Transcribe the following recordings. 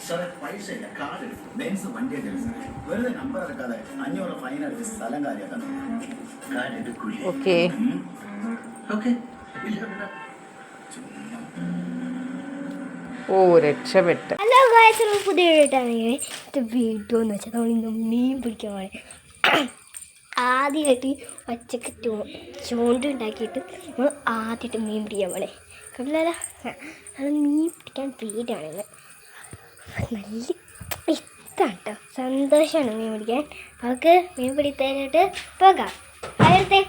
സാറേ പൈസ ഇല്ല, കാർഡ് എടുക്കും. ബെൻസ് വണ്ടി വെറുതെ നമ്പർ എടുക്കാതെ 500 ഫൈൻ അടിച്ച് സ്ഥലം കാര്യമാക്കാൻ കാർഡ് എടുക്കൂലേ? Okay okay. ഓ രക്ഷപ്പെട്ട്. ഹലോ ഗായ്സ്, പുതിയ വീഡിയോ എന്ന് വെച്ചാൽ നമ്മൾ മീൻ പിടിക്കാൻ പോണേ. ആദ്യമായിട്ട് ഒച്ചക്ക് ചൂണ്ടുണ്ടാക്കിയിട്ട് നമ്മൾ ആദ്യമായിട്ട് മീൻ പിടിക്കാൻ പോണേ. കണ്ടില്ല, അത് മീൻ പിടിക്കാൻ പേരാണ്. നല്ല ഇഷ്ടമാണ് കേട്ടോ, സന്തോഷമാണ് മീൻ പിടിക്കാൻ. നമുക്ക് മീൻ പിടിക്കാനായിട്ട് പോകാം. അവിടുത്തെ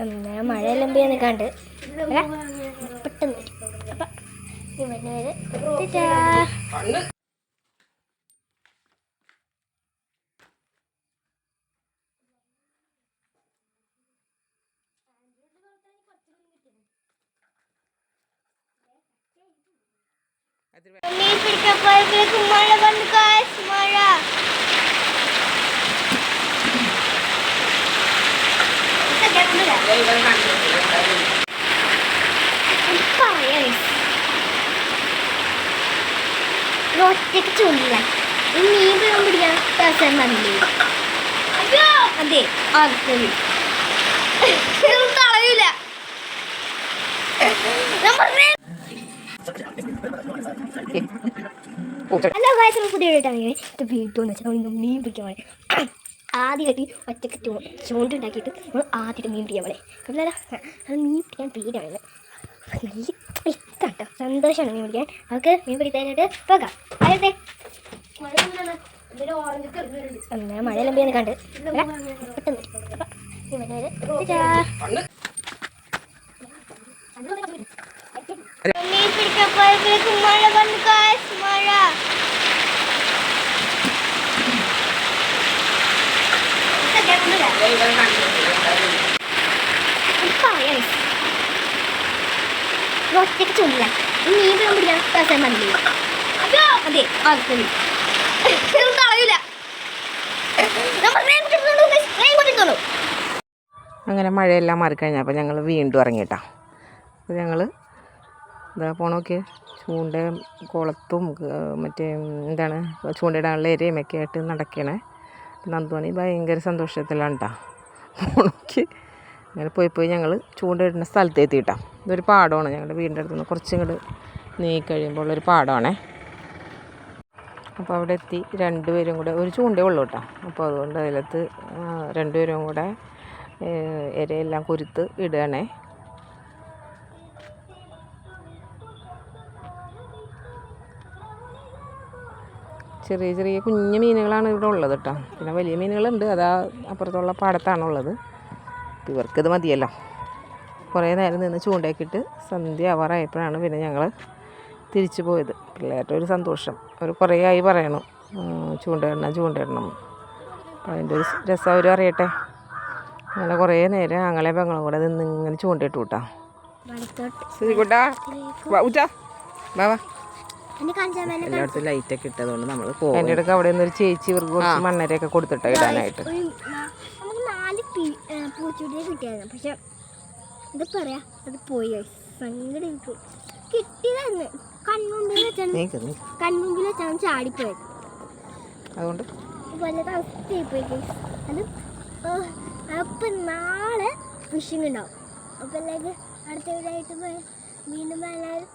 അന്നേരം മഴയെല്ലാം നിൽക്കാണ്ട് പെട്ടെന്ന് അപ്പം ഇവന് വരെ മീൻ പിടിക്കാൻ പോയപ്പോഴേക്കും മഴ വന്നു. മഴ ഒറ്റക്ക് ചൂണ്ടില്ല. ഈ മീൻ പിടിക്കാൻ പിടിക്കാൻ രസം നല്ലേ. അതെ കളയൂല. ഹലോ ഗായ്സ്, പുതിയ വീഡിയോ എന്ന് വെച്ചാൽ നമ്മൾ മീൻ പിടിക്കാൻ പോണേ. ആദ്യമായിട്ട് ഒറ്റക്ക് ചൂണ്ടുണ്ടാക്കിയിട്ട് നമ്മൾ ആദ്യമായിട്ട് മീൻ പിടിക്കാൻ പോണേ. കണ്ടില്ല, അത് മീൻ പിടിക്കാൻ പേരാണ്. നല്ല ഇഷ്ടമാണ് കേട്ടോ, സന്തോഷമാണ് മീൻ പിടിക്കാൻ. നമുക്ക് മീൻ പിടിക്കാനായിട്ട് പോകാം. അതെ അന്നേരം മഴയെല്ലാം കണ്ട് പെട്ടെന്ന് മീൻ പിടിക്കാൻ പോയപ്പോഴേക്കും മഴ വന്നു. മഴ ഒറ്റക്ക് ചൂണ്ടില്ല. ഈ മീൻ പിടിക്കാൻ രസം നല്ലേ. അതെ കളയൂല. അങ്ങനെ മഴയെല്ലാം മാറിക്കഴിഞ്ഞപ്പോൾ ഞങ്ങൾ വീണ്ടും ഇറങ്ങിയിട്ടാ. അപ്പോൾ ഞങ്ങൾ ഇതാ പോണോക്കെ ചൂണ്ട കുളത്തും മറ്റേ എന്താണ് ചൂണ്ടയിടാനുള്ള ഏരിയമൊക്കെ ആയിട്ട് നടക്കണേ. നന്ദുവാണി ഭയങ്കര സന്തോഷത്തിലാണ് കേട്ടോ പോണോക്ക്. അങ്ങനെ പോയി ഞങ്ങൾ ചൂണ്ടയിടുന്ന സ്ഥലത്ത് എത്തിയിട്ടാ. ഇതൊരു പാടമാണ്, ഞങ്ങളുടെ വീടിൻ്റെ അടുത്ത് നിന്ന് കുറച്ചും ഇങ്ങോട്ട് നീങ്ങി കഴിയുമ്പോൾ ഉള്ളൊരു പാടമാണേ. അപ്പോൾ അവിടെ എത്തി രണ്ടുപേരും കൂടെ, ഒരു ചൂണ്ടേ ഉള്ളൂ കേട്ടോ. അപ്പോൾ അതുകൊണ്ട് അതിലത്ത് രണ്ടുപേരും കൂടെ ഇരയെല്ലാം കുരുത്ത് ഇടുകയാണേ. ചെറിയ ചെറിയ കുഞ്ഞു മീനുകളാണ് ഇവിടെ ഉള്ളത് കേട്ടോ. പിന്നെ വലിയ മീനുകളുണ്ട്, അതാ അപ്പുറത്തുള്ള പാടത്താണുള്ളത്. ഇവർക്കിത് മതിയല്ലോ. കുറേ നേരം നിന്ന് ചൂണ്ടയൊക്കെ സന്ധ്യ ആവാറായപ്പോഴാണ് പിന്നെ ഞങ്ങൾ തിരിച്ചു പോയത്. പിള്ളേരുടെ ഒരു സന്തോഷം, അവർ കുറേ ആയി പറയണം ചൂണ്ടയിടണം. അപ്പോൾ അതിൻ്റെ ഒരു രസം അവർ അറിയട്ടെ. അങ്ങനെ കുറേ നേരം ഞങ്ങളെ പെങ്ങളും കൂടെ നിന്ന് ഇങ്ങനെ ചൂണ്ടയിട്ട് കൂട്ടാ. എല്ലായിടത്തും ലൈറ്റൊക്കെ ഇട്ടതുകൊണ്ട് നമ്മൾ പോകും. അതിൻ്റെ ഇടയ്ക്ക് അവിടെ നിന്നൊരു ചേച്ചി ഇവർക്ക് കുറച്ച് മണ്ണരയൊക്കെ കൊടുത്തിട്ടാ ഇടാനായിട്ട്. പൂച്ചൂടിയെ കിട്ടിയായിരുന്നു, പക്ഷെ എന്താ പറയാ, അത് പോയി. സങ്കടം കിട്ടിയതായിരുന്നു. കൺമുമ്പിൽ വെച്ചാണ് ചാടിപ്പോയത്. അതുകൊണ്ട് വല്ലാത്ത അവസ്ഥയായി പോയി. അത് അപ്പം നാളെ ഫിഷിംഗ് ഉണ്ടാവും. അപ്പം എല്ലാവരും അടുത്ത വീടായിട്ട് പോയി വീണ്ടും എല്ലാവരും